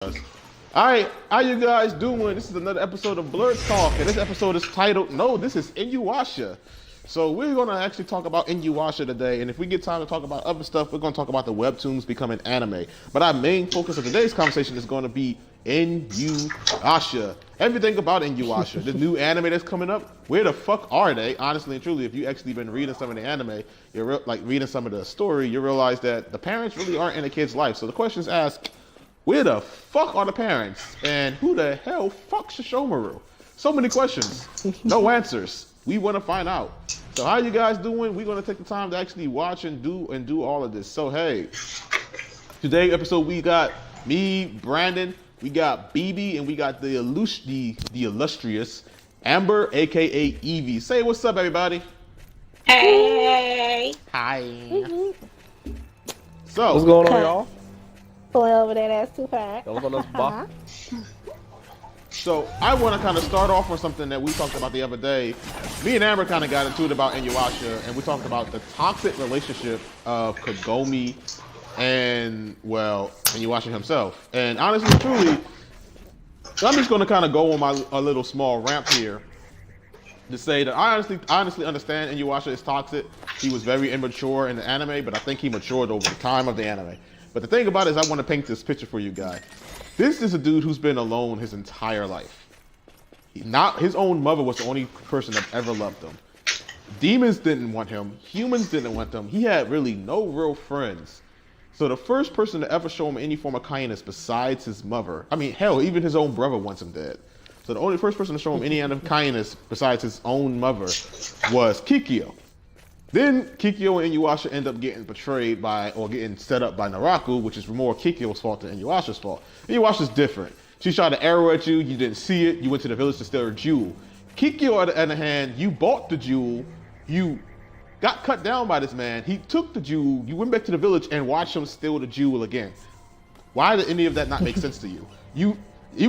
Alright, how you guys doing? This is another episode of Bl3rd Talk, and this episode is titled, no, this is Inyuasha. So we're going to actually talk about Inyuasha today, and if we get time to talk about other stuff, we're going to talk about the webtoons becoming anime. But our main focus of today's conversation is going to be Inyuasha. Everything about Inyuasha. The new anime that's coming up, where the fuck are they? Honestly and truly, if you actually been reading some of the anime, you're like reading some of the story, you realize that the parents really aren't in the kid's life. So the question is asked, where the fuck are the parents? And who the hell fucks Shishomaru? So many questions, no answers. We want to find out. So how you guys doing? We're going to take the time to actually watch and do all of this. So hey, today episode we got me, Brandon, we got BB, and we got the illustrious Amber, aka Evie. Say what's up, everybody. Hey. Hi. So what's going on, y'all? Pulling over that ass too fast. So I want to kind of start off with something that we talked about the other day. Me and Amber kind of got into it about Inyuasha, and we talked about the toxic relationship of Kagome and, well, Inyuasha himself. And honestly, truly, I'm just going to kind of go on a little small rant here to say that I honestly understand Inyuasha is toxic. He was very immature in the anime, but I think he matured over the time of the anime. But the thing about it is I want to paint this picture for you guys. This is a dude who's been alone his entire life. His own mother was the only person that ever loved him. Demons didn't want him. Humans didn't want him. He had really no real friends. So the first person to ever show him any form of kindness besides his mother, I mean, hell, even his own brother wants him dead. So the only first person to show him any kind of kindness besides his own mother was Kikyo. Then Kikyo and Inyuasha end up getting betrayed by, or getting set up by Naraku, which is more Kikyo's fault than Inyuasha's fault. Inyuasha's different. She shot an arrow at you, you didn't see it, you went to the village to steal her jewel. Kikyo, on the other hand, you bought the jewel, you got cut down by this man, he took the jewel, you went back to the village and watched him steal the jewel again. Why did any of that not make sense to you? You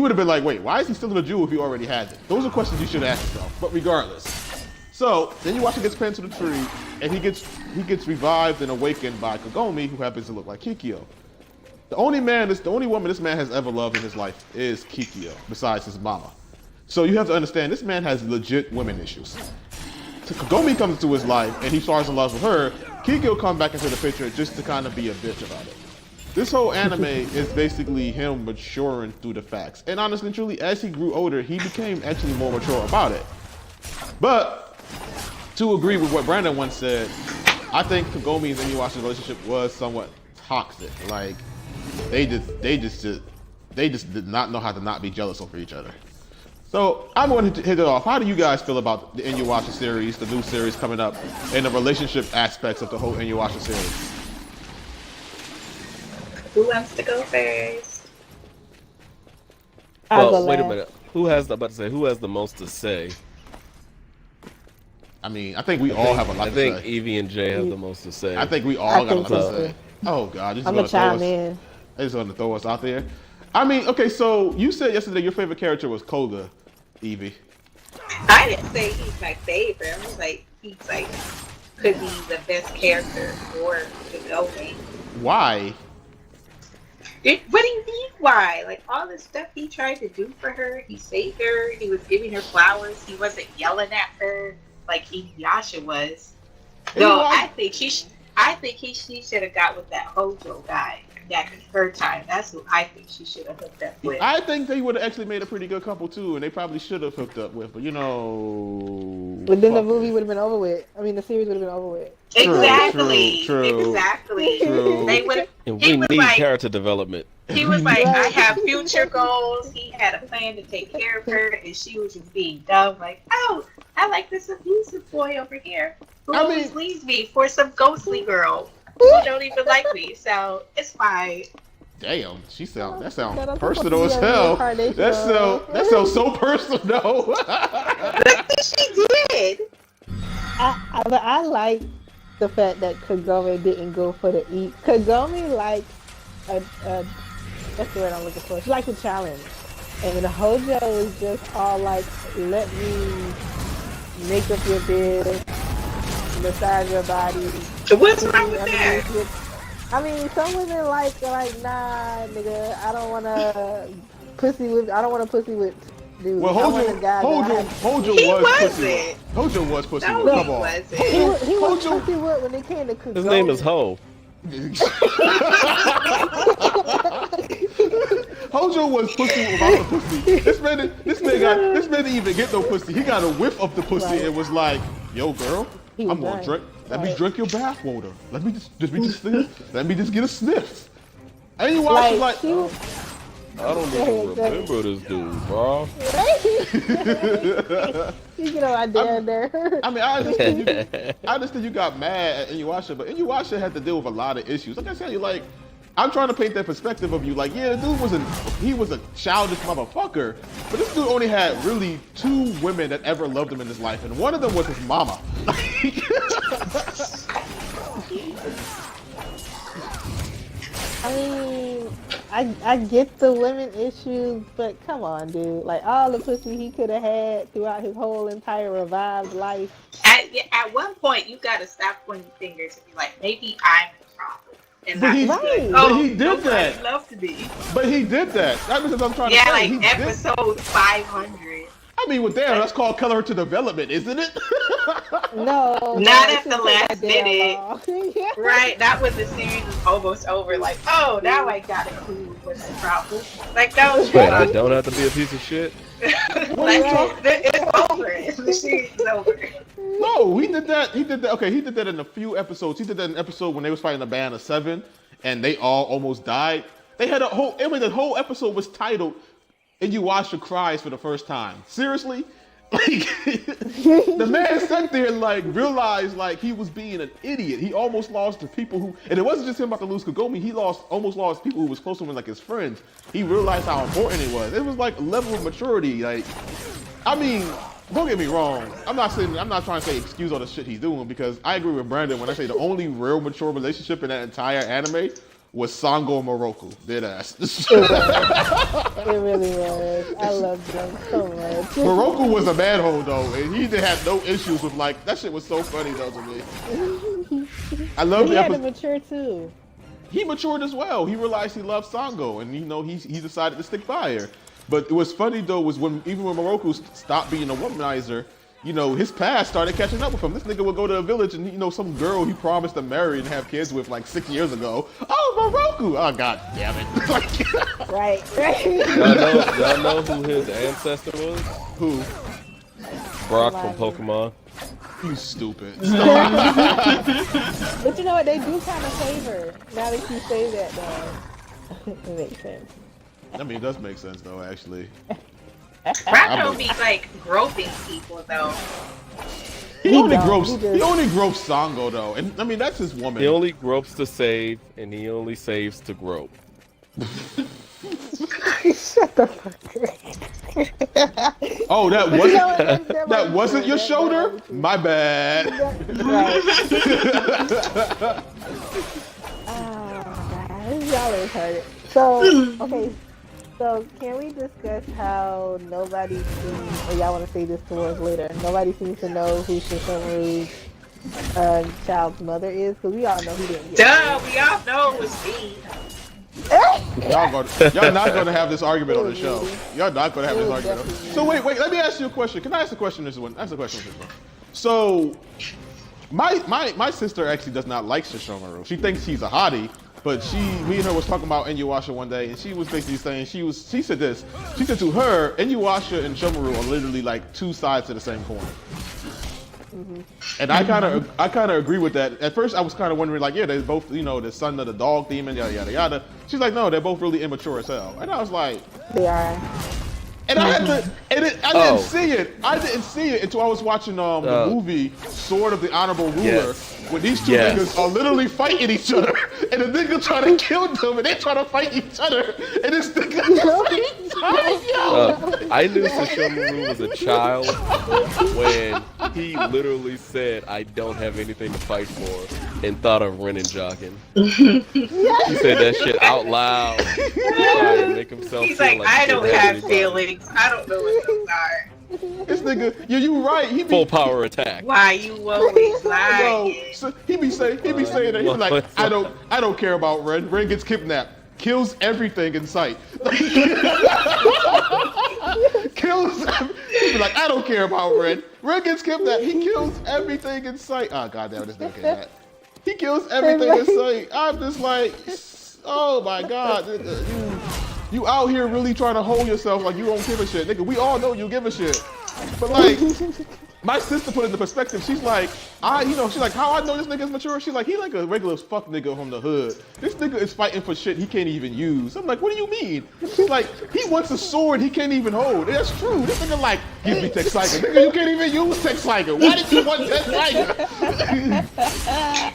would have been like, wait, why is he stealing the jewel if he already had it? Those are questions you should ask yourself, but regardless. So then Inyuasha gets pinned to the tree, and he gets revived and awakened by Kagome, who happens to look like Kikyo. The only woman this man has ever loved in his life is Kikyo, besides his mama. So you have to understand, this man has legit women issues. So Kagome comes into his life, and he falls in love with her. Kikyo comes back into the picture just to kind of be a bitch about it. This whole anime is basically him maturing through the facts. And honestly and truly, as he grew older, he became actually more mature about it. But to agree with what Brandon once said, I think Kagome's and Inyuasha's relationship was somewhat toxic. Like they just did not know how to not be jealous over each other. So I'm going to hit it off. How do you guys feel about the Inyuasha series, the new series coming up, and the relationship aspects of the whole Inyuasha series? Who wants to go first? Well, wait a minute. Who has the most to say? I mean, I think we all have a lot to say. I think Evie and Jay have the most to say. I think we all got a lot to say. Oh God, I'm gonna chime in. They just want to throw us out there. I mean, okay, so you said yesterday your favorite character was Koga, Evie. I didn't say he's my favorite. I was like, could be the best character for Kagome. Why? What do you mean why? Like all the stuff he tried to do for her, he saved her, he was giving her flowers, he wasn't yelling at her like Inyuasha was. No, I think he should have got with that Hojo guy back in her time. That's who I think she should have hooked up with. I think they would have actually made a pretty good couple too, and they probably should have hooked up with, but you know. But then the movie would have been over with. I mean, the series would have been over with. Exactly. True. They would. And we need character development. He was like, I have future goals. He had a plan to take care of her, and she was just being dumb. Like, oh, I like this abusive boy over here who always leaves me for some ghostly girl who don't even like me. So it's fine. Damn, that sounds personal as hell. That sounds so personal. But she did. But I like the fact that Kagome didn't go for the eat. Kagome likes what's the word I'm looking for? She likes a challenge. And the Hojo is just all like, let me make up your bed, massage your body. What's wrong with that? I mean, some women like nah, nigga. I don't want to pussy with. I don't want to pussy with dudes. Well, I want a guy that Hojo He was pussy wasn't. whip. Hojo was pussy No, whip. he Come on. wasn't. he was Hojo- pussy with when it came to Kagome. His name is Ho. Hojo was pussy without the pussy. This man didn't even get no pussy. He got a whiff of the pussy Right. and was like, "Yo, girl, He was I'm gonna done. drink. Let me Right. drink your bath water. Let me just let me just get a sniff." And you Like, watch she was, I don't even remember this dude, bro. you get on my there. I mean, I understand you got mad at Inyuasha, but Inyuasha had to deal with a lot of issues. Like I said, I'm trying to paint that perspective of you. Like, yeah, the dude was a childish motherfucker, but this dude only had really 2 women that ever loved him in his life, and one of them was his mama. I mean, I get the women issues, but come on, dude. Like, all the pussy he could have had throughout his whole entire revived life. At one point, you gotta stop pointing fingers and be like, maybe I'm the problem. And But not he- just Right. like, but oh, he did nobody that. loved me. But he did that. That's what I'm trying to Yeah, say. like He did. episode 500. I mean, well, damn, that's called character development, isn't it? No, Not it at the shouldn't take last that damn minute. long. Yeah. Right, that was the series was almost over. Like, oh, now I got a clue what's the problem. Like, that was But I don't have to be a piece of shit. like, it's over. The series is over. No, he did that. Okay, he did that in a few episodes. He did that in an episode when they was fighting a band of 7, and they all almost died. They had the whole episode was titled "Inyuasha Cries for the First Time." Seriously, like the man sat there and like realized like he was being an idiot. He almost lost the people who, and it wasn't just him about to lose Kagome. He almost lost people who was close to him, like his friends. He realized how important it was. It was like a level of maturity. Like, I mean, don't get me wrong. I'm not trying to say excuse all the shit he's doing, because I agree with Brandon when I say the only real mature relationship in that entire anime was Sango and Moroku. Dead ass. It really was. I loved them so much. Moroku was a manhole though, and he did have no issues with like that shit was so funny though to me. I love He the had to episode. mature too. He matured as well. He realized he loved Sango, and he decided to stick by her. But it was funny though was when Moroku stopped being a womanizer, his past started catching up with him. This nigga would go to a village and some girl he promised to marry and have kids with like 6 years ago. Oh, Moroku! Oh, god damn it! Right. Y'all know who his ancestor was? Who? Brock from Pokemon. You stupid. But you know what? They do kind of favor. Now that you say that, though, it makes sense. I mean, it does make sense though, actually. Brock don't be like groping people though. He only don't. gropes. He He just- only gropes Sango though, and I mean that's his woman. He only gropes to save, and he only saves to grope. Shut the fuck up. Oh, that But wasn't you know what? That that might wasn't be your true. shoulder. That might be true. My bad. Right. Oh my god, y'all are retarded. So, okay, so can we discuss how nobody seems, or y'all want to say this towards later, nobody seems to know who Shishomaru's child's mother is? Because we all know he didn't get Duh, we all know it was me. Y'all not gonna have this argument on the show. Y'all not gonna have this argument. So wait. Let me ask you a question. Can I ask a question? This one. Ask a question. This one. So, my sister actually does not like Shishomaru. She thinks he's a hottie. But me and her was talking about Inyuasha one day, and she was basically saying she said this. She said to her, Inyuasha and Shomaru are literally like 2 sides of the same coin. Mm-hmm. And I kind of agree with that. At first, I was kind of wondering, like, yeah, they're both, the son of the dog demon, yada yada yada. She's like, no, they're both really immature as hell. And I was like, They are. and I had to, and I didn't see it. I didn't see it until I was watching the movie Sword of the Honorable Ruler, Yes. where these two Yes. niggas are literally fighting each other, and the nigga trying to kill them, and they trying to fight each other, and this nigga I knew Shishomaru was a child when he literally said, "I don't have anything to fight for," and thought of running jogging. He said that shit out loud, trying to make himself He's feel like, like I he don't didn't have anything. feelings. I don't know what those are. This nigga, yeah, you right. He be, Full power attack. Why you always lying? Yo, so he be saying that. He be like, I don't care about Ren. Ren gets kidnapped, kills everything in sight. Kills. He be like, I don't care about Ren. Ren gets kidnapped. He kills everything in sight. Oh goddamn, this nigga can't. He kills everything in sight. I'm just like, oh my god, you out here really trying to hold yourself like you don't give a shit, nigga. We all know you give a shit, but like. My sister put it into perspective. She's like, she's like, how I know this nigga is mature? She's like, he like a regular fuck nigga from the hood. This nigga is fighting for shit he can't even use. I'm like, what do you mean? She's like, he wants a sword he can't even hold. That's true. This nigga like, give me Textiger. Nigga, you can't even use Textiger. Why did you want Textiger?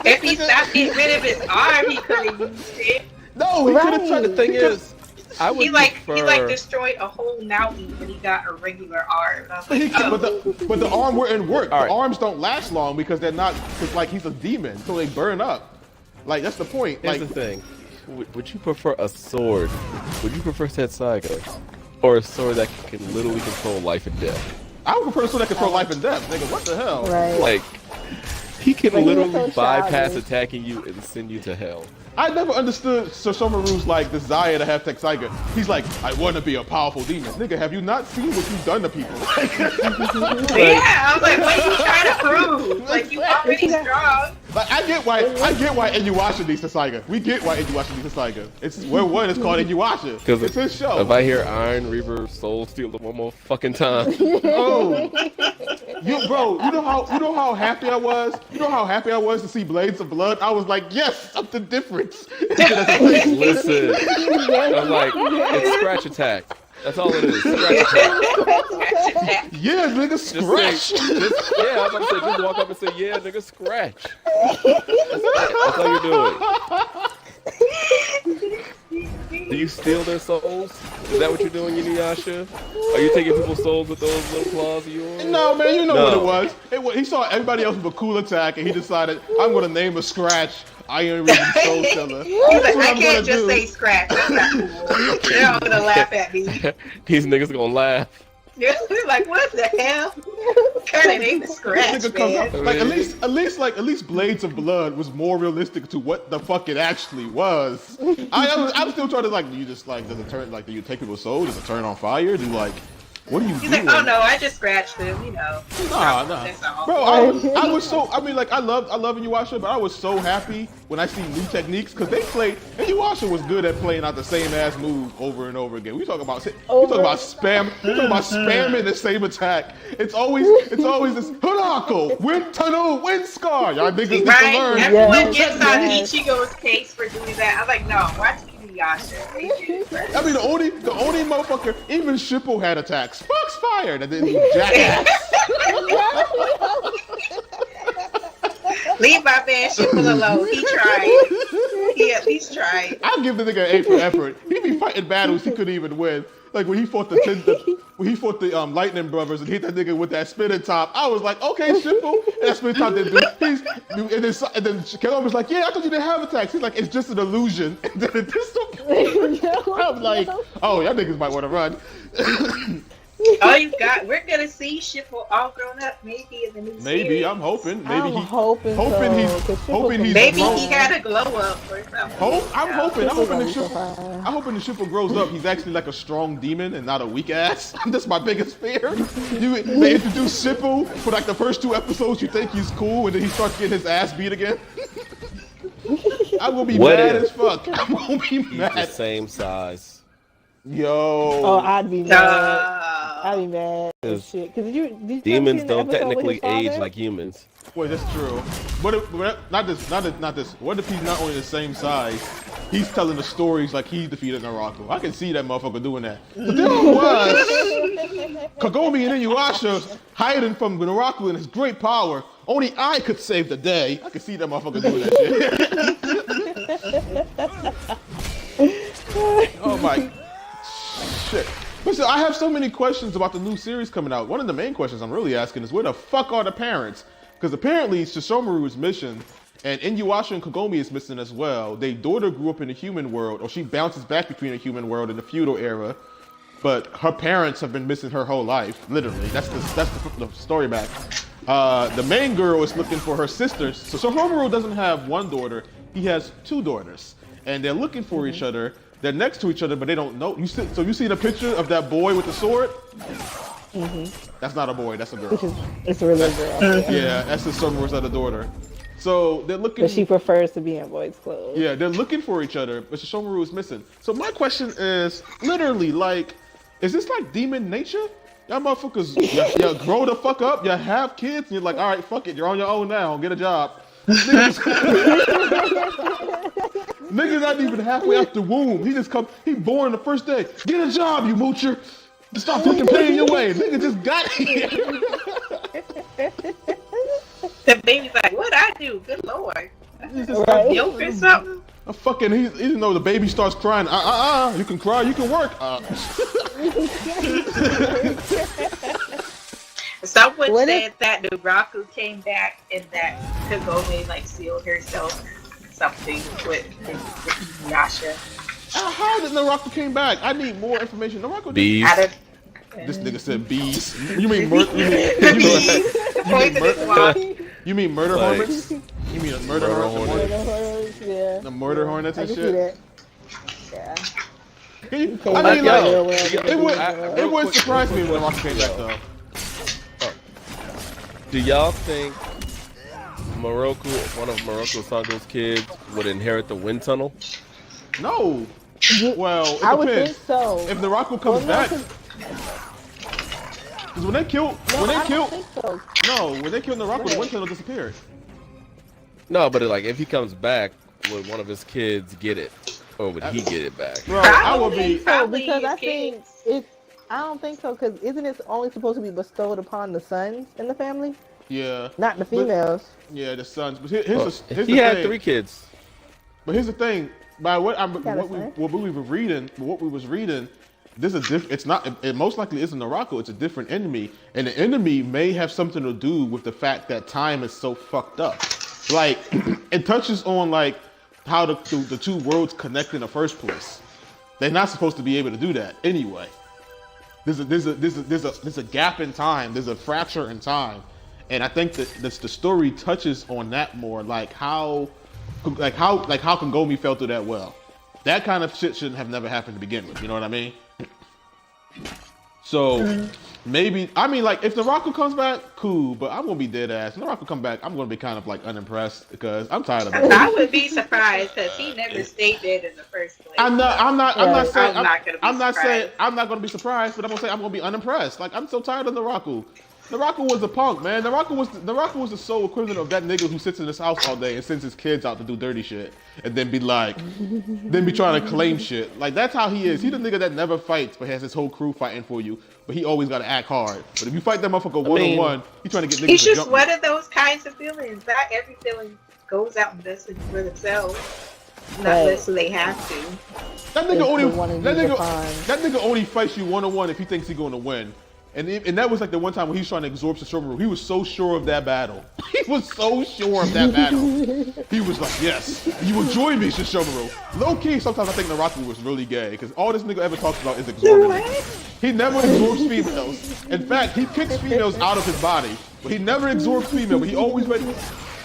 If he stopped getting rid of his arm, he could have used it. No, he could have tried. The thing is, I would he destroyed a whole mountain when he got a regular arm. I was like, but the arm wouldn't work. All right. The arms don't last long because they're not. Cause like he's a demon, so they burn up. Like that's the point. Here's Like the thing: would you prefer a sword? Would you prefer Tetsuga, or a sword that can literally control life and death? I would prefer so that control life and death, nigga. What the hell? Right. Like he can Like, literally so bypass childish. attacking you and send you to hell. I never understood Sashomaru's like desire to have Textiger. He's like, I want to be a powerful demon. Nigga, have you not seen what you've done to people? yeah, I was like, what are you trying to prove? Like, you already strong. Like I get why Inyuasha needs Textiger. We get why Inyuasha needs Textiger. It's where one is called Inyuasha. Because it's his show. If I hear Iron Reaver Soul Steal one more fucking time, Oh, you know how happy I was. You know how happy I was to see Blades of Blood. I was like, yes, something different. listen, I'm like, it's scratch attack. That's all it is. Scratch attack. Yeah, nigga, scratch. Yeah, I'm about to say, just walk up and say, yeah, nigga, scratch. That's all you're doing. Do you steal their souls? Is that what you're doing, Inyuasha? Are you taking people's souls with those little claws of yours? No, man, you know what it was. He saw everybody else with a cool attack, and he decided, I'm going to name a scratch Iron Reaver Soul Teller. He's like, I can't just say scratch. That's not cool. They're all gonna laugh at me. These niggas gonna laugh. They're like, what the hell? Kind of name the scratch, man. Like at least Blades of Blood was more realistic to what the fuck it actually was. I'm still trying to like, do you just like, does it turn like, do you take people's souls? Does it turn on fire? Do you like, what do you do? He's like, oh no, I just scratched them, you know. Nah. That's all. Bro, I was so, I mean, like, I love Inyuasha, but I was so happy when I see new techniques, because they played, Inyuasha was good at playing out the same ass move over and over again. We talk about spamming the same attack. It's always this Hunako, Wind Tunnel, Wind Scar. Y'all niggas need to learn. Everyone gets on Ichigo's case for doing that. I'm like, no, watch Inyuasha. I mean, the only motherfucker, even Shippo had attacks. Foxfire, that didn't jackass. Leave my man Shippo alone. He tried. He at least tried. I'll give the nigga an A for effort. He be fighting battles he couldn't even win. Like when he fought the Lightning Brothers and hit that nigga with that spinning top. I was like, okay, Shippo. And that spinning top didn't do. And then Kellen was like, yeah, I thought you didn't have attacks. He's like, it's just an illusion. And then it just I'm like, oh, y'all niggas might want to run. We're gonna see Shippo all grown up, maybe in the new series. I'm hoping. Maybe he had a glow up or something. I'm hoping the Shippo grows up. He's actually like a strong demon and not a weak ass. That's my biggest fear. They introduce Shippo for like the first 2 episodes. You think he's cool, and then he starts getting his ass beat again. I will be mad as fuck. I won't be mad. The same size. Yo. Oh, I'd be mad. I'd be mad. Shit. Cause did you demons don't technically age like humans. Well, that's true. But not this. What if he's not only the same size? He's telling the stories like he defeated Naraku. I can see that motherfucker doing that. But there was Kagome and Inyuasha hiding from Naraku and his great power. Only I could save the day. I can see that motherfucker doing that shit. Oh my shit. Listen, I have so many questions about the new series coming out. One of the main questions I'm really asking is, where the fuck are the parents? Because apparently Shishomaru is missing, and Inyuasha and Kagome is missing as well. Their daughter grew up in the human world, or she bounces back between the human world and the feudal era. but her parents have been missing her whole life. Literally, that's the story back. The main girl is looking for her sisters. So Homeru doesn't have one daughter; he has two daughters, and they're looking for each other. They're next to each other, but they don't know. You see the picture of that boy with the sword? That's not a boy. That's a girl. It's a real girl. Yeah, that's the Homeru's other daughter. So they're looking. But she prefers to be in boys' clothes. Yeah, they're looking for each other, but Shishomaru is missing. So my question is, literally, like, is this like demon nature? Y'all motherfuckers, y'all grow the fuck up, y'all have kids, and you're like, all right, fuck it, you're on your own now, get a job. Nigga's not even halfway out the womb. He born the first day. Get a job, you moocher. Stop fucking paying your way. Nigga just got here. The baby's like, what I do? Good lord. Right. Yoke or something? A fucking, even though the baby starts crying, you can cry, you can work. Someone said that Naraku came back and that Kagome like sealed herself something with Inyuasha. How did Naraku came back? I need more information. Naraku Bees. This nigga said bees. You mean you mean murder hornets? You mean a murder hornet? Yeah. The murder hornets and I can shit? see that. Yeah. I mean, like, it would surprise me when Naraku came back though. Do y'all think Moroku, one of Moroku Sango's kids, would inherit the wind tunnel? No. Well, it I would depends. think so. If Naraku comes back, because when they killed Naraku, the wind tunnel disappeared. No, but like if he comes back, would one of his kids get it, or would he get it back? Bro, I would be. Probably because I kids. think it's. I don't think so, because isn't it only supposed to be bestowed upon the sons in the family, Yeah. not the females? Yeah, the sons. But here's He the had thing. 3 kids. But here's the thing. By what we were reading, this is it's not. It most likely isn't Naraku. It's a different enemy, and the enemy may have something to do with the fact that time is so fucked up. Like it touches on like how the two worlds connect in the first place. They're not supposed to be able to do that anyway. There's a gap in time. There's a fracture in time, and I think that the story touches on that more, like how Kagome fell through that well. That kind of shit shouldn't have never happened to begin with. You know what I mean? So maybe like if Naraku comes back, cool. But I'm gonna be dead ass. If Naraku come back, I'm gonna be kind of like unimpressed because I'm tired of it. I would be surprised because he never stayed dead in the first place. I'm not saying I'm not gonna be surprised, but I'm gonna say I'm gonna be unimpressed. Like I'm so tired of Naraku. Naraku was a punk, man. Naraku was the sole equivalent of that nigga who sits in his house all day and sends his kids out to do dirty shit, and then be trying to claim shit. Like that's how he is. He the nigga that never fights but has his whole crew fighting for you, but he always gotta act hard. But if you fight that motherfucker one-on-one, he trying to get niggas. He's to just jump one of those kinds of villains. Not every villain goes out and does it for themselves, not unless they have to. That nigga only fights you one-on-one if he thinks he's gonna win. And that was like the one time when he was trying to absorb Shishomaru. He was so sure of that battle. He was so sure of that battle. He was like, yes, you will join me, Shishomaru. Low key, sometimes I think Naraku was really gay because all this nigga ever talks about is absorbing. He never absorbs females. In fact, he kicks females out of his body, but he never absorbs female. But he always went.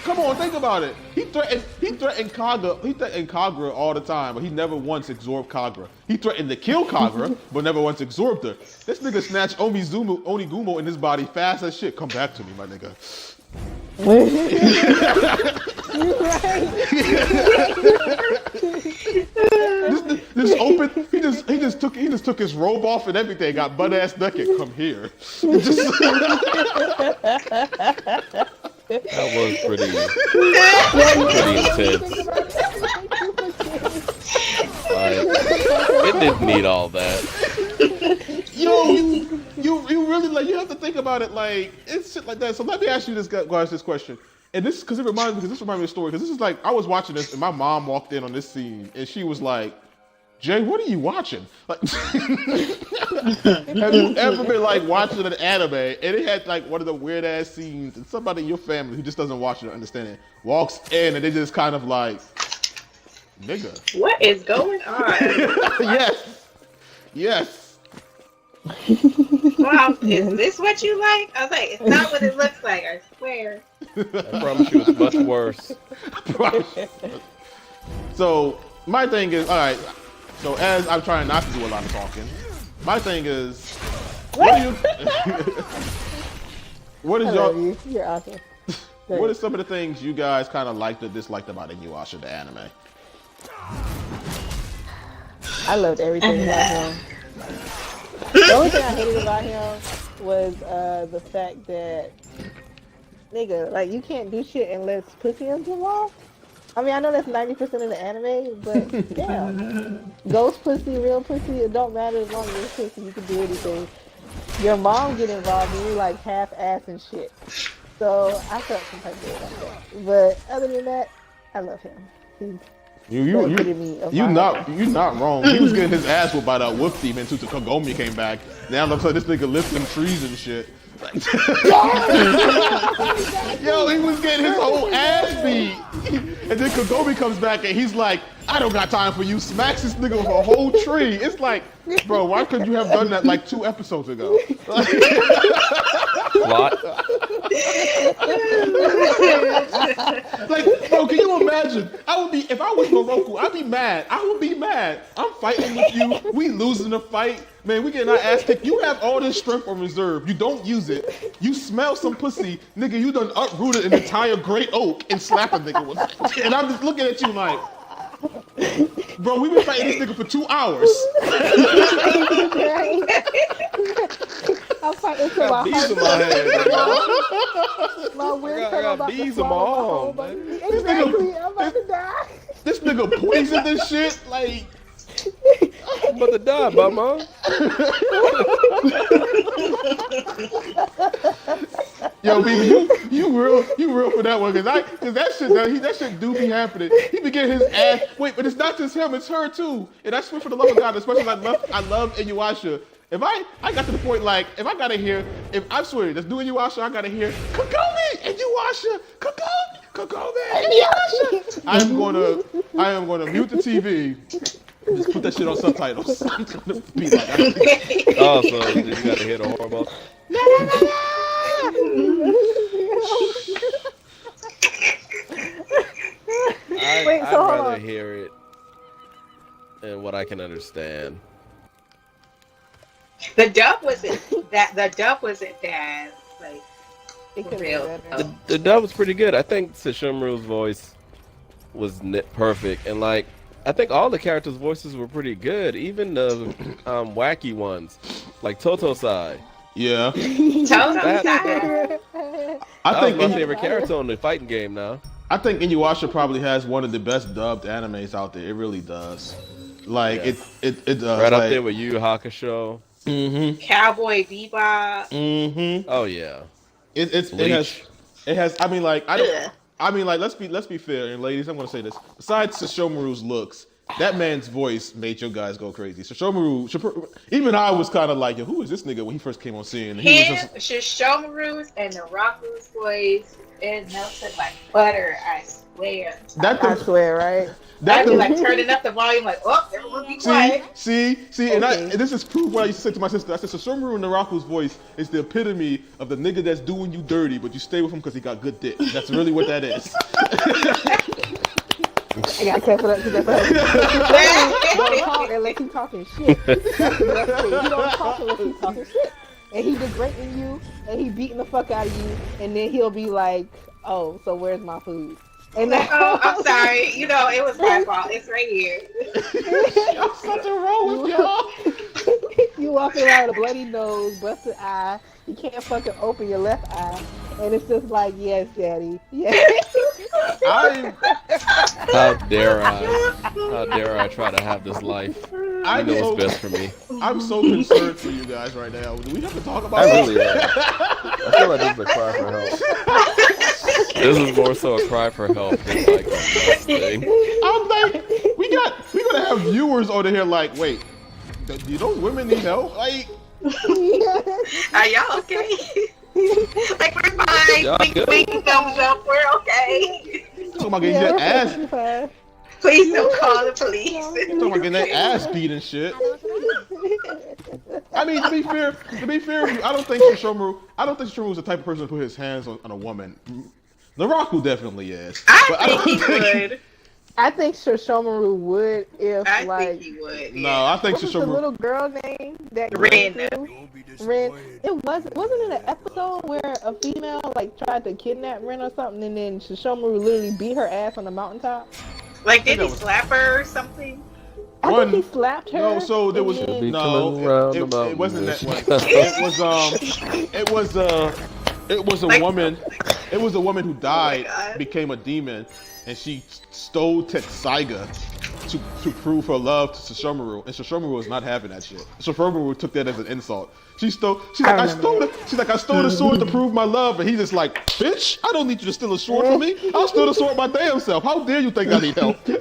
Come on, think about it. He threatened Kagura all the time, but he never once absorbed Kagura. He threatened to kill Kagura, but never once absorbed her. This nigga snatched Onigumo in his body fast as shit. Come back to me, my nigga. This open. He just took his robe off and everything. Got butt ass naked. Come here. That was pretty intense. It didn't need all that. Yo, you really like you have to think about it like it's shit like that. So let me ask you this question. And this because this reminds me of the story. Because this is like I was watching this and my mom walked in on this scene and she was like, Jay, what are you watching? Like, have you ever been like watching an anime and it had like one of the weird ass scenes and somebody in your family who just doesn't watch it or understand it walks in and they just kind of like, nigga. What is going on? Yes. Mom, is this what you like? I was like, it's not what it looks like, I swear. I promise you it's much worse. So my thing is, all right. So as I'm trying not to do a lot of talking, my thing is, what do you? What is I love your? you. You're awesome. What are some of the things you guys kind of liked or disliked about Inyuasha, the anime? I loved everything about him. The only thing I hated about him was the fact that, nigga, like, you can't do shit unless pussy is involved. I mean, I know that's 90% of the anime, but damn. Ghost pussy, real pussy, it don't matter as long as it's pussy, you can do anything. Your mom get involved and you like half-ass and shit. So I felt some type of way about that. But other than that, I love him. He's You not wrong. He was getting his ass whooped by that wolf team until Kagome came back. Now looks like this nigga lifting trees and shit. Yo, he was getting his whole ass beat. And then Kagome comes back and he's like, I don't got time for you. Smacks this nigga with a whole tree. It's like, bro, why couldn't you have done that like 2 episodes ago? What? Like, bro, can you imagine? If I was Moroku, I'd be mad. I would be mad. I'm fighting with you. We losing the fight. Man, we getting our ass kicked. You have all this strength on reserve. You don't use it. You smell some pussy. Nigga, you done uprooted an entire great oak and slap a nigga with it. And I'm just looking at you like, bro, we've been fighting this nigga for 2 hours. I'm fighting till my Bees in my heart. head. My weird I got about to bees in my swallow arm, man. Exactly, I'm about to die. This nigga poisoned this shit. Like, I'm about to die, mama. yo, baby, you real for that one, cause that shit do be happening. He be getting his ass. Wait, but it's not just him, it's her too. And I swear for the love of God, especially I love Inyuasha. If I got to the point like if I gotta hear, if I swear, let's do Inyuasha, I gotta hear Kagome, Inyuasha, Kagome, Inyuasha. I am gonna mute the TV. Just put that shit on subtitles. I'm gonna be like, Oh, so you got to hear the horrible. I'd rather hear it and what I can understand. The dub wasn't bad. Like, It could real. be better. The dub was pretty good. I think Sesshomaru's voice was perfect, and like I think all the characters' voices were pretty good, even the wacky ones, like Totosai. yeah. I think my favorite character on the fighting game now. I think Inyuasha probably has one of the best dubbed animes out there. It really does. Like Yeah. it does. Right like, up there with Yu Yu Hakusho. Mm-hmm. Cowboy Bebop. Mm-hmm. Oh yeah. It has. I mean, like let's be fair, and ladies, I'm gonna say this. Besides Sesshomaru's looks, that man's voice made your guys go crazy. Sesshomaru, even I was kind of like, yo, who is this nigga when he first came on scene? Sesshomaru's and Naraku's voice, it melted like butter. I swear. I swear, right? I'd be like turning up the volume, like, oh, everyone be quiet. See, and this is proof what I used to say to my sister. I said, Sesshomaru Naraku's voice is the epitome of the nigga that's doing you dirty, but you stay with him because he got good dick. That's really what that is. I gotta cancel that today. Don't talk unless he's talking shit. That's it. He don't talk unless he's talking shit. And he degrading you, and he beating the fuck out of you, and then he'll be like, oh, so where's my food? And then, Oh, I'm sorry. You know, it was my fault. It's right here. Something wrong with y'all. You walk around with a bloody nose, busted eye. You can't fucking open your left eye, and it's just like, yes, daddy, yes. How dare I try to have this life? I know what's best for me. I'm so concerned for you guys right now. Do we have to talk about I this? really am. I feel like this is a cry for help. This is more so a cry for help than like a nice thing. I'm like, we're gonna have viewers over here like, wait, do those women need help? Like, Are y'all okay? Like, we're fine. Wink, thumbs up. We're okay. talking about getting your ass. Please don't call the police. Talking about getting that ass beat and shit. I mean, to be fair, I don't think Shishomaru is the type of person to put his hands on a woman. Naraku definitely is. I think he would. I think Shishomaru would if I like. think he would. No, I think What was the Shishomaru. little girl name that Rin. Rin. It wasn't it an episode where a female like tried to kidnap Rin or something, and then Shishomaru literally beat her ass on the mountaintop. Like, did he slap her or something? I think he slapped her. No, so there was and then- it wasn't that one. It was a Like- woman. It was a woman who died, God. became a demon, and she stole Tetsaiga to prove her love to Shishomaru, and Shishomaru was not having that shit. Shishomaru took that as an insult. She's like, I stole the sword to prove my love, and he's just like, bitch, I don't need you to steal a sword from me. I'll steal the sword my damn self. How dare you think I need help? He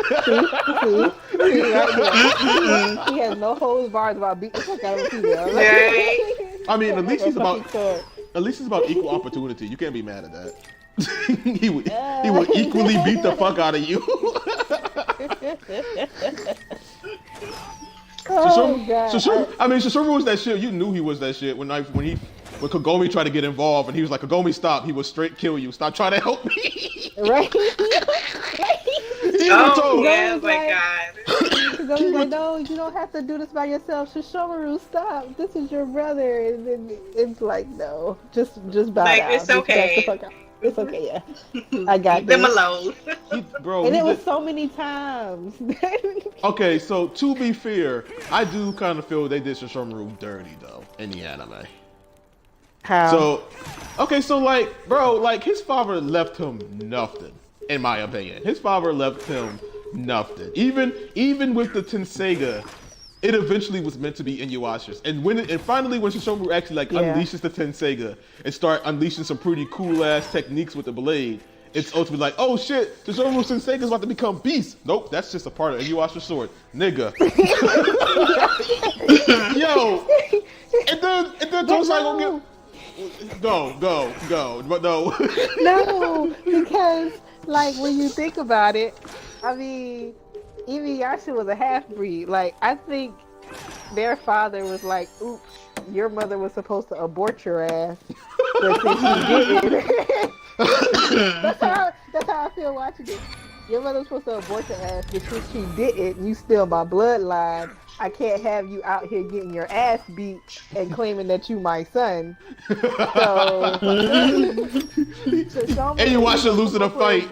has no holds barred about beating the fuck out of a female. Right. I mean, at least it's about equal opportunity. You can't be mad at that. he would equally beat the fuck out of you. Oh, God. Shishomaru was that shit. You knew he was that shit when Kagome tried to get involved, and he was like, Kagome, stop. He would straight kill you. Stop trying to help me. Right? Oh, yeah, my God. Kagome's like, no, you don't have to do this by yourself. Shishomaru, stop. This is your brother. And then it's like, no, just bow Like, down. it's Just okay. back the fuck out. It's okay, yeah. I got Leave them this. alone. And it was so many times. Okay, so to be fair, I do kind of feel they did Shishomaru dirty though in the anime. How? So, okay, so like, bro, like his father left him nothing, in my opinion. His father left him nothing. Even with the Tenseiga, it eventually was meant to be Inyuasha's. And finally when Shishomaru actually like unleashes the Tenseiga and start unleashing some pretty cool ass techniques with the blade, it's ultimately like, oh shit, Shishomaru Tenseiga's about to become beast. Nope, that's just a part of Inyuasha's sword. Nigga. Yo. And then Tosai gonna get Go, but no. No, because like when you think about it, I mean, Inyuasha was a half-breed. Like, I think their father was like, oops, your mother was supposed to abort your ass. But since you didn't, that's how I feel watching it. Your mother was supposed to abort your ass, but since she didn't, you still my bloodline. I can't have you out here getting your ass beat and claiming that you my son. So, And you watch her losing a fight.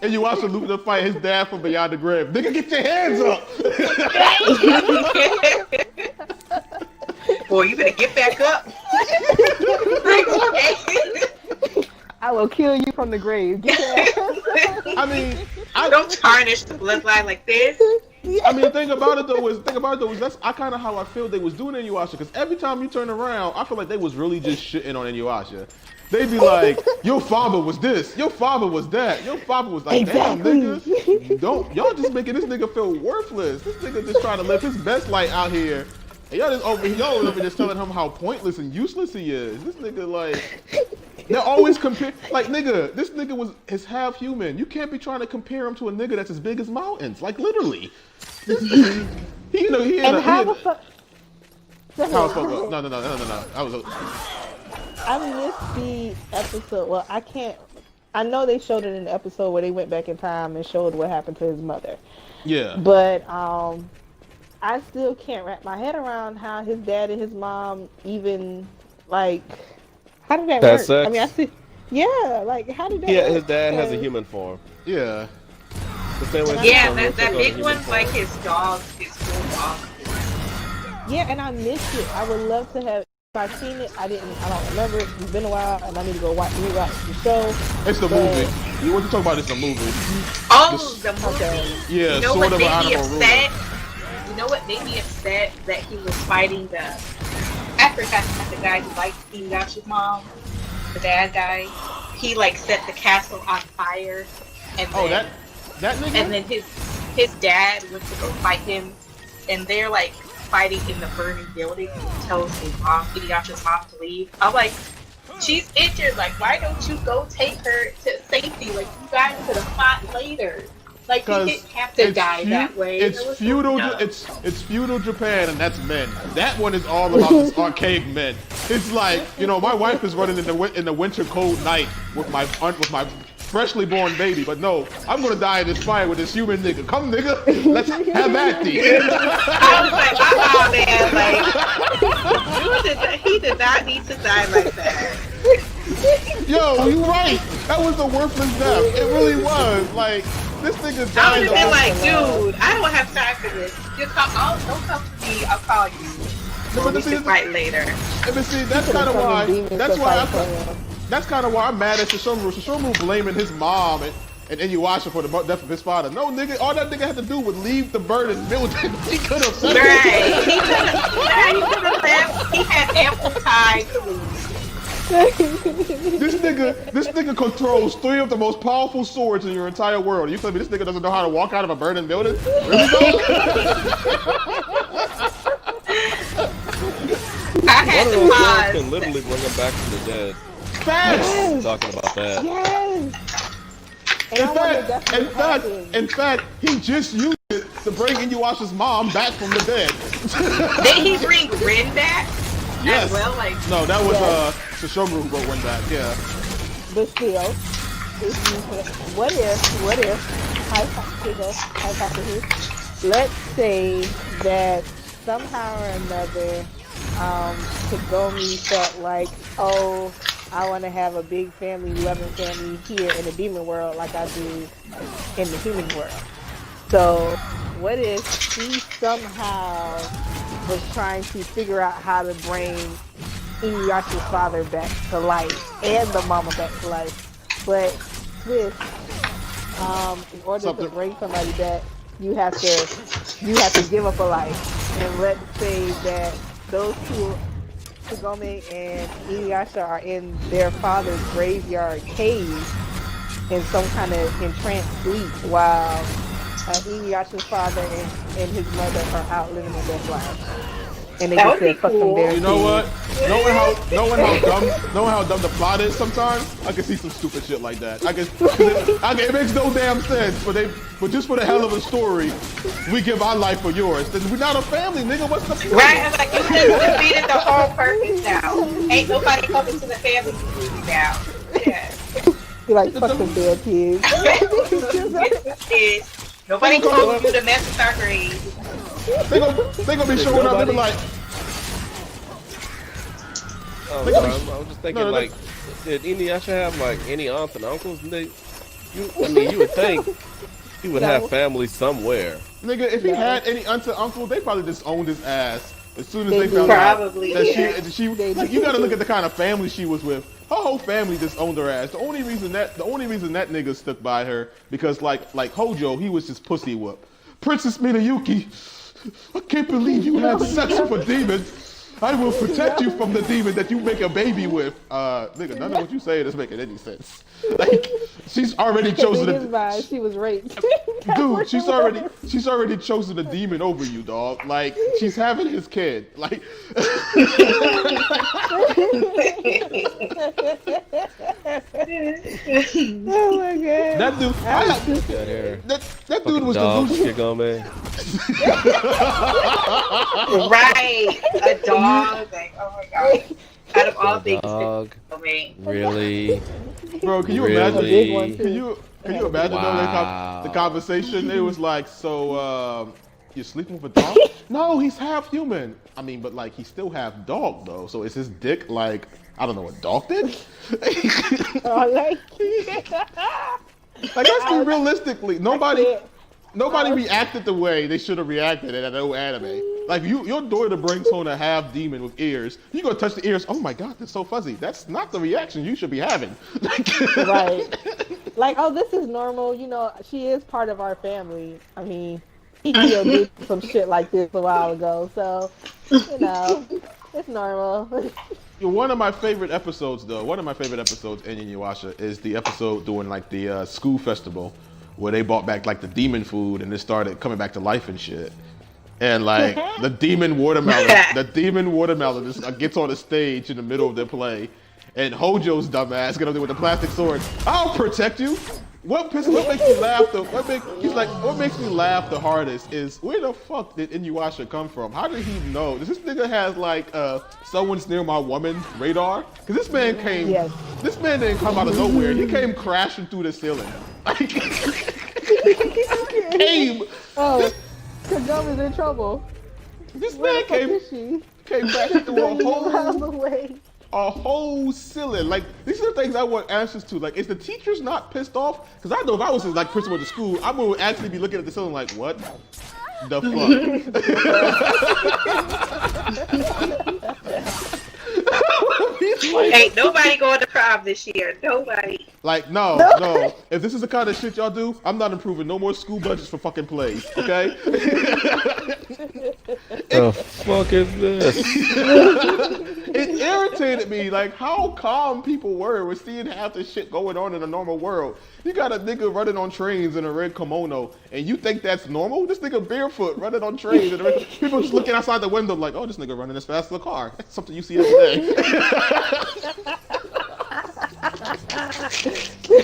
And you watch her losing a fight. His dad from beyond the grave. Nigga, get your hands up. Boy, you better get back up. I will kill you from the grave. Get your ass up. I mean, don't tarnish the bloodline like this. I mean, the thing about it though is that's kind of how I feel they was doing Inyuasha, because every time you turn around, I feel like they was really just shitting on Inyuasha. They'd be like, your father was this, your father was that, your father was like, exactly. Damn nigga, y'all just making this nigga feel worthless. This nigga just trying to live his best life out here. And y'all just telling him how pointless and useless he is. This nigga like, they're always compare like nigga. This nigga is half human. You can't be trying to compare him to a nigga that's as big as mountains. Like literally. How the fuck? No. I missed the episode. Well, I can't. I know they showed it in the episode where they went back in time and showed what happened to his mother. Yeah. But I still can't wrap my head around how his dad and his mom even like. How did that work? Sex? I mean, I see. Yeah, like how did that? Yeah, work? his dad has a human form. Yeah. The same way Yeah, Shishomaru that took on a big human one's form. like his dog, his full dog. Yeah, and I missed it. I would love to have. If I've seen it, I don't remember it. It's been a while, and I need to go rewatch the show. It's the movie. What you talking about is the movie. Oh, the movie. Okay. Yeah, You know Sword what of made an me Animal Ruler. upset? You know what made me upset? That he was fighting the guy who liked Inuyasha's mom, the bad guy. He like set the castle on fire, and then, that nigga. and then his dad went to go fight him, and they're like fighting in the burning building. He tells his mom, Inuyasha's mom, to leave. I'm like, she's injured. Like, why don't you go take her to safety? Like, you guys could have fought later. Like, he didn't have to die that way. It's There was feudal. no- It's feudal Japan, and that's men. That one is all about this archaic men. It's like, you know, my wife is running in the winter cold night with my freshly born baby, but no, I'm gonna die in this fire with this human nigga. Come, nigga, let's have at thee. I was like, man, like, he did not need to die like that. Yo, you right. That was a worthless death. It really was. Like, this nigga I died. would have been like, dude, I don't have time for this. Don't come to me. I'll call you. We can fight later. But see, that's kind of why. That's kind of why I'm mad at Shishomaru. Shishomaru blaming his mom and Inyuasha for the death of his father. No, nigga, all that nigga had to do was leave the burden militant. He could have said Right. He could have left. He had ample time to leave. This nigga controls 3 of the most powerful swords in your entire world. You tell me this nigga doesn't know how to walk out of a burning building? Really, though? I had One of to those girls pause. can literally bring him back from the dead. Facts! Talking about that. Yes. In fact, he just used it to bring Inyuasha's mom back from the dead. Did he bring Rin back? Yes. As well, like No, that was Shishomaru who brought one back. Yeah. But still, what if, hypothesis, let's say that somehow or another, Kagome felt like, oh, I want to have a big family, loving family here in the demon world like I do in the human world. So, what if he somehow was trying to figure out how to bring Inuyasha's father back to life and the mama back to life, but with in order to bring somebody back, you have to give up a life. And let's say that those two, Kagome and Inuyasha, are in their father's graveyard cave in some kind of entranced sleep while Inuyasha's father and his mother are out living in their lives. And they just said, fuck them there. You know what? Knowing how dumb the plot is sometimes, I can see some stupid shit like that. It makes no damn sense, but just for the hell of a story, we give our life for yours. Then we're not a family, nigga. What's the point? right, I'm like, you just defeated the whole purpose now. Ain't nobody coming to the family reunion now. Yeah. You're like, fuck them dead kids. Kids. Nobody told you to mess with our grades. They gonna be showing up. They be like, I was just thinking, like, did Inuyasha have like any aunts and uncles? You would think he would have family somewhere. nigga, if he had any aunt or uncle, they probably just owned his ass as soon as they found Probably, out yeah. that she like, you gotta look at the kind of family she was with. Her whole family just owned her ass. The only reason that nigga stuck by her because like Hojo, he was just pussy whoop. Princess Minayuki, I can't believe you had sex with a demon. I will protect you from the demon that you make a baby with. Nigga, none of what you saying is making any sense. Like, she's already chosen she was raped. Dude, she's already chosen a demon over you, dog. Like, she's having his kid. Like, Oh my god. that dude, that dude was delusional. Right, a dog. Like, oh my god. Out of all things, dog. me. Really? Bro, can you imagine? Can you imagine though, the conversation? It was like, so you're sleeping with a dog? No, he's half human. I mean, but like he's still half dog though. So is his dick like, I don't know, a dog dick? Like let's be realistically, nobody reacted the way they should have reacted in an old anime. Like your daughter brings home a half demon with ears. You gonna touch the ears? Oh my god, they're so fuzzy. That's not the reaction you should be having. right. Like, oh, this is normal. You know, she is part of our family. I mean, he did some shit like this a while ago, so you know, it's normal. One of my favorite episodes, though, in Inyuasha is the episode during like the school festival where they brought back like the demon food and it started coming back to life and shit. And like the demon watermelon just gets on the stage in the middle of their play, and Hojo's dumbass get up there with the plastic sword. I'll protect you. What makes me laugh what makes me laugh the hardest is where the fuck did Inyuasha come from? How did he know? Does this nigga has like someone's near my woman radar? Cause this man this man didn't come out of nowhere. He came crashing through the ceiling. Oh, Kagome's in trouble. This man came crashing through a whole ceiling. Like, these are the things I want answers to. Like, is the teachers not pissed off? Because I know if I was like principal of the school, I would actually be looking at the ceiling like, what the fuck? Ain't nobody going to prom this year. Nobody. Like, no. If this is the kind of shit y'all do, I'm not improving no more school budgets for fucking plays, okay? The fuck is this? It irritated me, like, how calm people were with seeing half the shit going on in a normal world. You got a nigga running on trains in a red kimono, and you think that's normal? This nigga barefoot running on trains, and people just looking outside the window like, oh, this nigga running as fast as a car. That's something you see every day.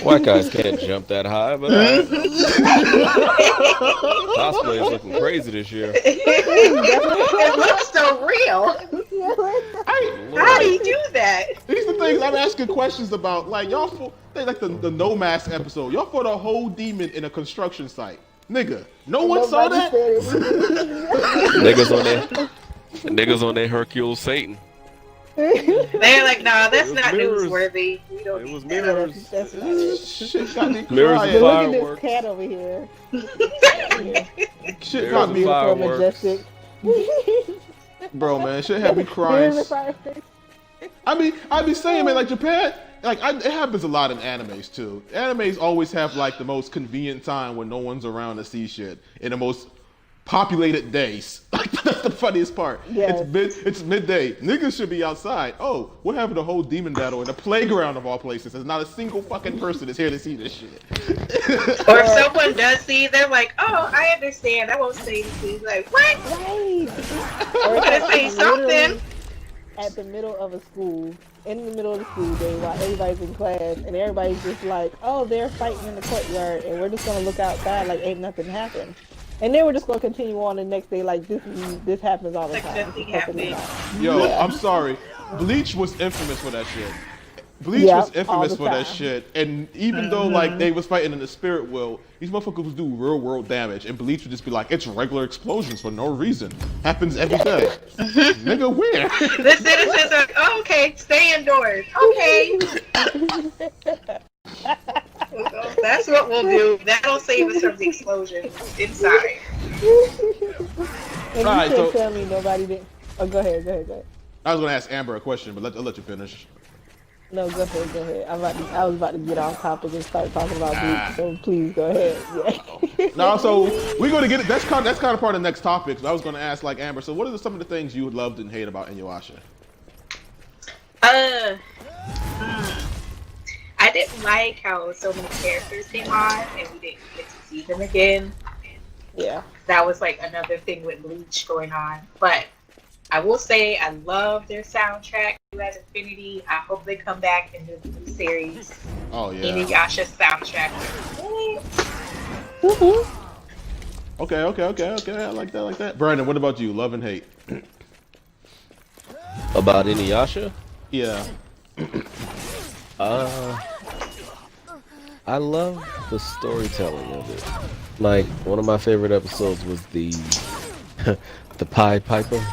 White guys can't jump that high, but cosplay is looking crazy this year. It looks so real. How do you do that? These are the things I'm asking questions about. Like, y'all, like the No Mask episode. Y'all fought a whole demon in a construction site. Nigga, no one saw that? Niggas on their Hercule Satan. They're like, nah, that's not newsworthy. We don't It was need mirrors. Shit got me Mirrors crying. and Look at this fireworks. cat over here. Shit got me, Fireworks. Majestic. bro, man. Shit had me crying. I be saying, man, like Japan, it happens a lot in animes too. Animes always have like the most convenient time when no one's around to see shit in the most populated days. Like, that's the funniest part. Yes. It's midday. Niggas should be outside. Oh, what happened to the whole demon battle in the playground of all places? There's not a single fucking person that's here to see this shit. Or if someone does see, they're like, oh, I understand. I won't say anything. Like, what? Right. Or you gotta say something. At the middle of a school, in the middle of the school day, while everybody's in class, and everybody's just like, oh, they're fighting in the courtyard, and we're just gonna look outside like ain't nothing happened. And then we're just gonna continue on the next day like this happens all the Like time. nothing happened. Yo, I'm sorry. Bleach was infamous for that shit. Bleach Yep, was all infamous the for that time. shit. And even though like they was fighting in the spirit world, these motherfuckers would do real world damage. And Bleach would just be like, it's regular explosions for no reason. Happens every day. Nigga, where? The citizens are like, oh, okay, stay indoors. Okay. That's what we'll do. That'll save us from the explosion inside. And Right, you so- can't tell me nobody did. Oh, go ahead. I was gonna ask Amber a question, but I'll let you finish. No, go ahead. I was about to get off topic and start talking about Bleach, so please go ahead. Yeah. No, so we're gonna get it. That's kind of part of the next topic. So I was gonna ask like Amber. So what are some of the things you loved and hate about Inyuasha? I didn't like how so many characters came on and we didn't get to see them again. Yeah. That was like another thing with Bleach going on. But I will say I love their soundtrack. Who has Infinity? I hope they come back and do the new series. Oh yeah. Inuyasha soundtrack. Okay. I like that. Brandon, what about you? Love and hate? About Inyuasha? Yeah. I love the storytelling of it. Like, one of my favorite episodes was the the Pied Piper.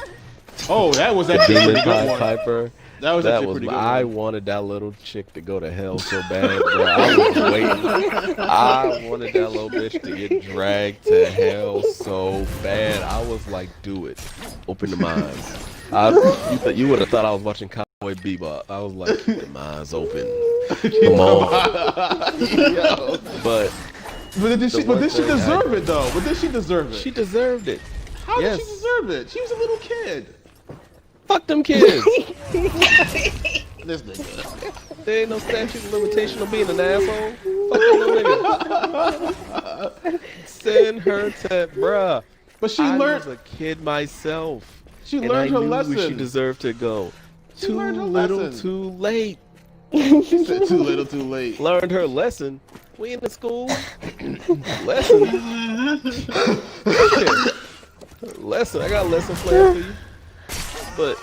Oh, that was The that Demon good Pied one. Piper. That was actually pretty good. I wanted that little chick to go to hell so bad, bro. I was waiting. I wanted that little bitch to get dragged to hell so bad. I was like, do it. Open the minds. You would have thought I was watching Cowboy Bebop. I was like, keep the minds open. Come on. Yo. But did she deserve it though? But did she deserve it? she deserved it. How yes. did she deserve it? She was a little kid. Fuck them kids. This nigga. There ain't no statute of limitation of being an asshole. Fuck them little niggas. Send her to, bruh. But she I learned. was a kid myself. She and learned I her knew lesson. where she deserved to go. She Too learned her little, lesson. too late. She said too little, too late. Learned her lesson. We in the school. Lesson. Lesson. I got a lesson plan for you. But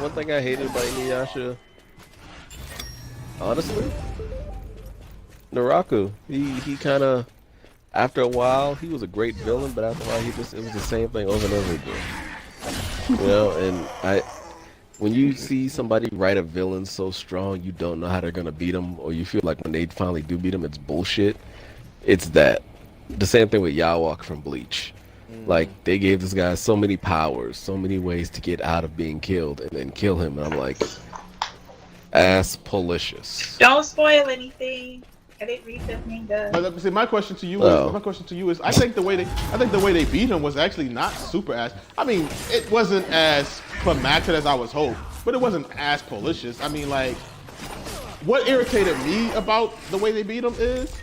one thing I hated about Inyuasha, honestly, Naraku. He kind of, after a while, he was a great villain, but after a while, it was the same thing over and over again. You know, and when you see somebody write a villain so strong, you don't know how they're gonna beat them, or you feel like when they finally do beat them, it's bullshit. It's that. The same thing with Yawok from Bleach. Like, they gave this guy so many powers, so many ways to get out of being killed, and then kill him, and I'm like, ass policious. Don't spoil anything. I didn't read the manga. But see, my question to you is, I think the way they beat him was actually not super ass. I mean, it wasn't as climactic as I was hoping, but it wasn't as policious. I mean, like, what irritated me about the way they beat him is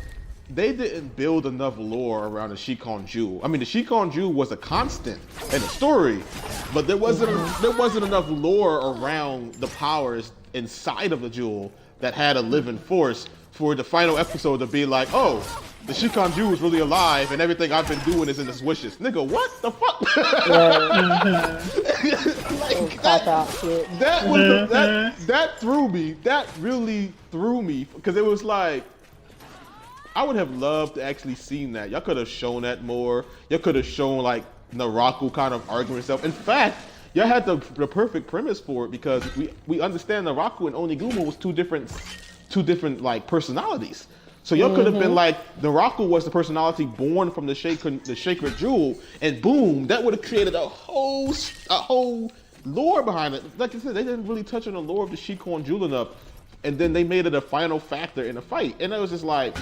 they didn't build enough lore around the Shikon Jewel. I mean, the Shikon Jewel was a constant in the story, but there wasn't enough lore around the powers inside of the jewel that had a living force for the final episode to be like, oh, the Shikon Jewel is really alive and everything I've been doing is in its wishes. Nigga, what the fuck? That threw me. That really threw me, because it was like, I would have loved to actually seen that. Y'all could have shown that more. Y'all could have shown like Naraku kind of arguing himself. In fact, y'all had the perfect premise for it, because we understand Naraku and Oniguma was two different like personalities. So y'all could have been like, Naraku was the personality born from the sacred jewel, and boom, that would have created a whole lore behind it. Like I said, they didn't really touch on the lore of the Shikon Jewel enough, and then they made it a final factor in the fight, and it was just like,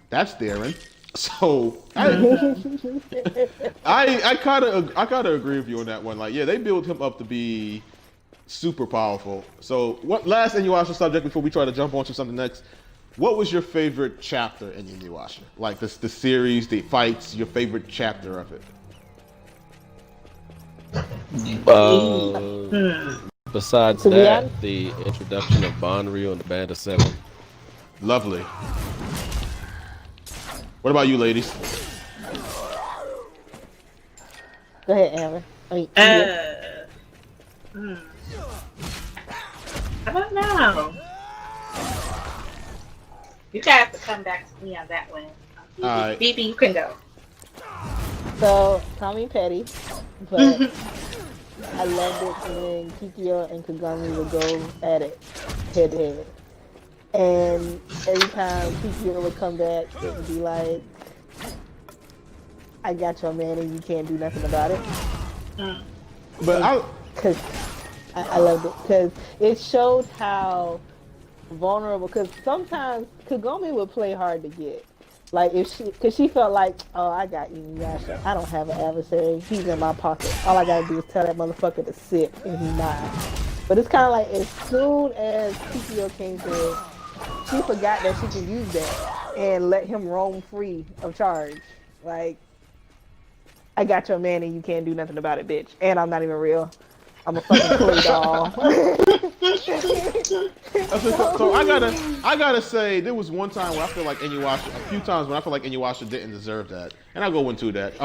that's daring. So I kind of agree with you on that one. Like, yeah, they built him up to be super powerful. So, what last Inyuasha subject before we try to jump on to something next? What was your favorite chapter in Inyuasha? Like the series, the fights, your favorite chapter of it? Besides that, the introduction of Bl3rd and the Band of Seven. Lovely. What about you, ladies? Go ahead, Amber. I don't know. You guys have to come back to me on that one. BB, you can go. So, call me petty, but I loved it when Kikyo and Kagami would go at it head to head. And every time Kikyo would come back, it would be like, I got your man and you can't do nothing about it. But I loved it, because it showed how vulnerable, because sometimes Kagami would play hard to get. Like, because she felt like, oh, I got Inyuasha. I don't have an adversary. He's in my pocket. All I gotta do is tell that motherfucker to sit, and he's not. But it's kind of like, as soon as Kikyo came through, she forgot that she could use that and let him roam free of charge. Like, I got your man and you can't do nothing about it, bitch. And I'm not even real. I'm a fucking toy doll. So I gotta say, there was one time where I feel like Inyuasha, a few times when I feel like Inyuasha didn't deserve that, and I'll go into that.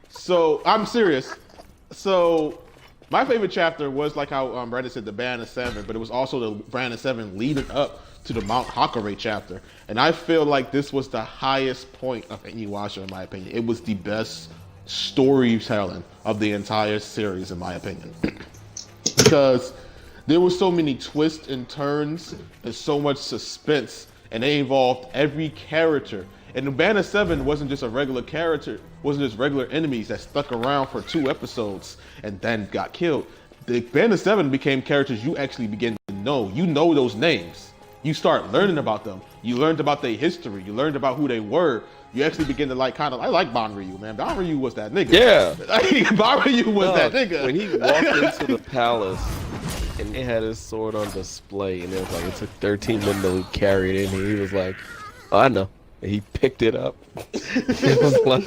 So I'm serious. So my favorite chapter was like how Brandon said, the Band of Seven, but it was also the Band of Seven leading up to the Mount Hakare chapter, and I feel like this was the highest point of Inyuasha in my opinion. It was the best storytelling of the entire series in my opinion, because there were so many twists and turns and so much suspense, and they involved every character. And the Band of Seven wasn't just a regular character, wasn't just regular enemies that stuck around for 2 episodes and then got killed. The Band of Seven became characters you actually begin to know. You know those names. You start learning about them. You learned about their history. You learned about who they were. You actually begin to like, kind of, I like Bl3rd, man. Bl3rd was that nigga. Yeah. Bl3rd was that nigga. When he walked into the palace and they had his sword on display, and it was like, it took 13 men to carry it in, and he was like, oh, I know. And he picked it up. It was like,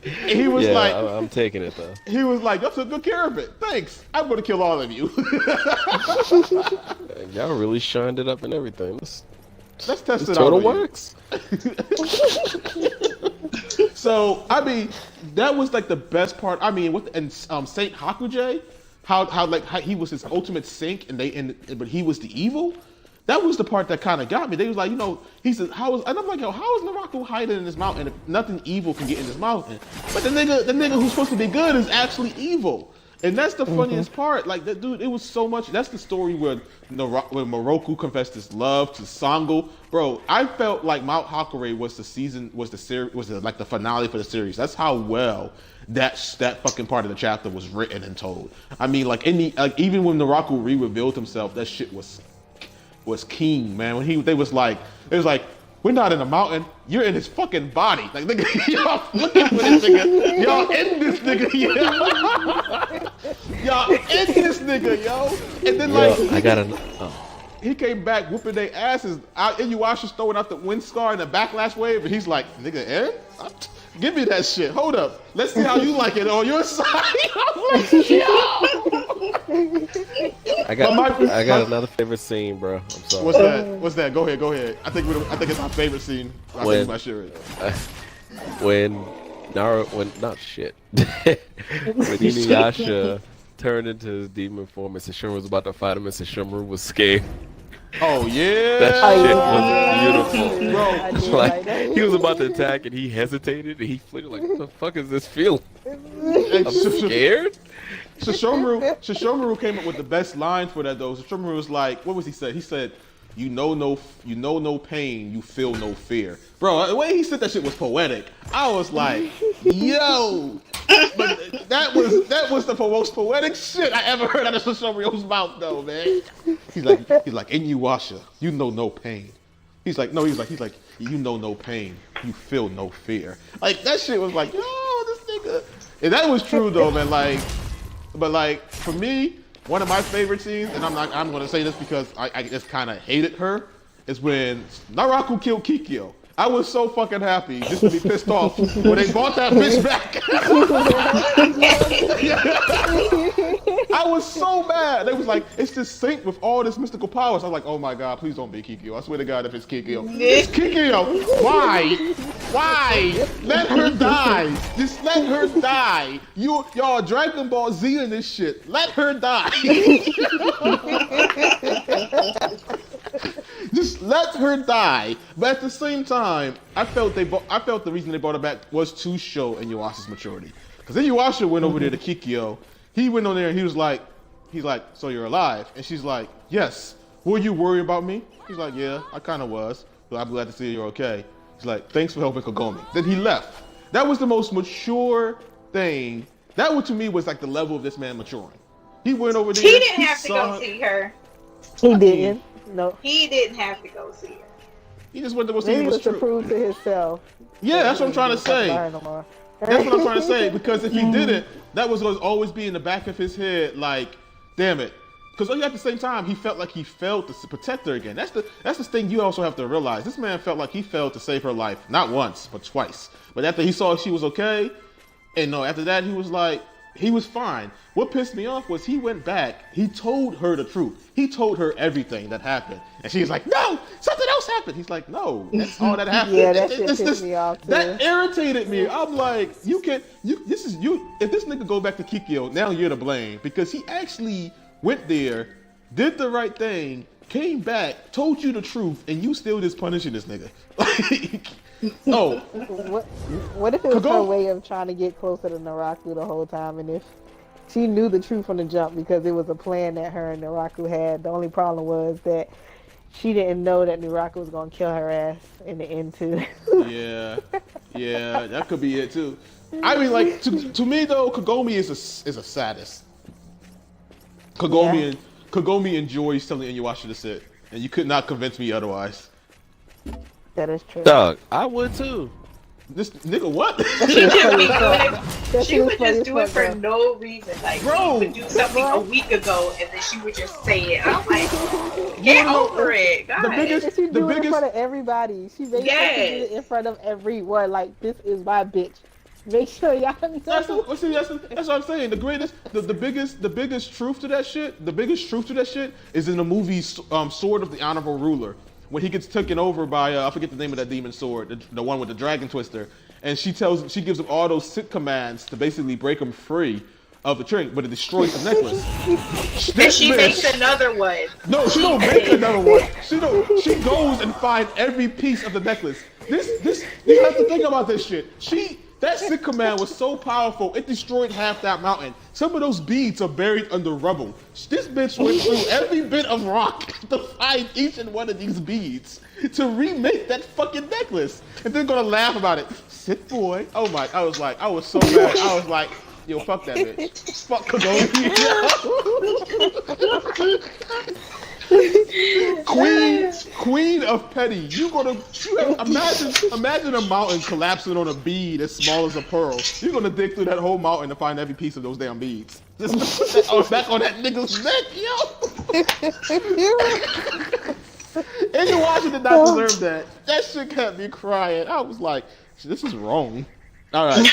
he was like, I'm taking it though. He was like, "You took good care of it. Thanks. I'm gonna kill all of you." Y'all really shined it up and everything. Let's test it out. Total works. So I mean, that was like the best part. I mean, Saint Hakuje, how he was his ultimate sync, but he was the evil. That was the part that kind of got me. They was like, he said, and I'm like, yo, how is Naraku hiding in this mountain if nothing evil can get in this mountain? But the nigga who's supposed to be good is actually evil. And that's the funniest part. Like, that dude, it was so much. That's the story where Moroku confessed his love to Sango. Bro, I felt like Mount Hakure was the finale for the series. That's how well that fucking part of the chapter was written and told. I mean, even when Naraku re-revealed himself, that shit was king, man. When it was like, we're not in a mountain, you're in his fucking body. Like, nigga, y'all looking for this nigga. Y'all in this nigga, y'all in this nigga, yo. And then he came back whooping their asses. Inyuasha's throwing out the wind scar and the backlash wave, and he's like, nigga, Eren? Give me that shit. Hold up. Let's see how you like it on your side. I'm like, yo. I got another favorite scene, bro. I'm sorry. What's that? Go ahead. I think it's my favorite scene. When Inuyasha turned into his demon form and Sesshomaru was about to fight him and Sesshomaru was scared. Oh yeah, that shit was beautiful, bro. Like, he was about to attack and he hesitated and he flitted like, what the fuck is this feeling? I'm scared. Sesshomaru came up with the best line for that though. Sesshomaru was like, what was he said? He said, "You know no pain, you feel no fear." Bro, the way he said that shit was poetic. I was like, yo. But that was the most poetic shit I ever heard out of Sesshomaru's mouth though, man. He's like, Inyuasha, you know no pain. He's like, you know no pain, you feel no fear. Like, that shit was like, yo, this nigga. And that was true though, man. But for me, one of my favorite scenes, and I'm gonna say this because I just kind of hated her, is when Naraku killed Kikyo. I was so fucking happy just to be pissed off when they brought that bitch back. I was so mad. They was like, it's this saint with all this mystical powers. I was like, oh my god, please don't be Kikyo. I swear to God, if it's Kikyo. It's Kikyo. Why? Let her die. Just let her die. Y'all Dragon Ball Z in this shit. Let her die. Just let her die. But at the same time, I felt the reason they brought her back was to show Inyuasha's maturity. Because Inyuasha went over there to Kikyo. He went on there and he's like, so you're alive? And she's like, yes. Were you worried about me? He's like, yeah, I kind of was. But I'm glad to see you're okay. He's like, thanks for helping Kagome. Then he left. That was the most mature thing. That one to me was like the level of this man maturing. He went over there. He didn't have to go see her. He didn't. No. He didn't have to go see her. He just went to go see Maybe it was to true. prove to himself. Yeah, that's what I'm trying to say. That's what I'm trying to say. Because if he didn't, that was going to always be in the back of his head, like, damn it. Because at the same time, he felt like he failed to protect her again. That's the thing you also have to realize. This man felt like he failed to save her life, not once, but twice. But after he saw she was okay, and after that he was like, he was fine. What pissed me off was he went back. He told her the truth. He told her everything that happened, and she was like, "No, something else happened." He's like, "No, that's all that happened." Yeah, that shit pissed me off too. That irritated me. I'm like, this is you. If this nigga go back to Kikyo, now you're to blame because he actually went there, did the right thing, came back, told you the truth, and you still just punishing this nigga. Oh. What if it was her way of trying to get closer to Naraku the whole time, and if she knew the truth from the jump because it was a plan that her and Naraku had? The only problem was that she didn't know that Naraku was gonna kill her ass in the end too. Yeah, that could be it too. I mean, like to me though, Kagome is a sadist. Kagome enjoys telling Inyuasha to sit, and you could not convince me otherwise. That is true. Dog, I would too. This nigga, what? She would just do it for no reason. Like, he would do something a week ago, and then she would just say it. I'm like, Get over it. God. The biggest, She the do it in biggest. front of everybody. She makes it in front of everyone. Like, this is my bitch. Make sure y'all know. That's what I'm saying. The biggest truth to that shit is in the movie Sword of the Honorable Ruler, when he gets taken over by I forget the name of that demon sword, the one with the dragon twister, and she gives him all those sick commands to basically break him free of the trick, but it destroys the necklace. And she makes another one. No, she don't make another one. She goes and finds every piece of the necklace. This you have to think about this shit. That sick command was so powerful, it destroyed half that mountain. Some of those beads are buried under rubble. This bitch went through every bit of rock to find each and one of these beads to remake that fucking necklace. And they're gonna laugh about it. Sick boy. Oh my, I was so mad. I was like, yo, fuck that bitch. Fuck Kagome. Queen of petty. Imagine a mountain collapsing on a bead as small as a pearl. You're gonna dig through that whole mountain to find every piece of those damn beads. Just to put that back on that nigga's neck, yo. Inyuasha did not deserve that. That shit kept me crying. I was like, this is wrong. All right.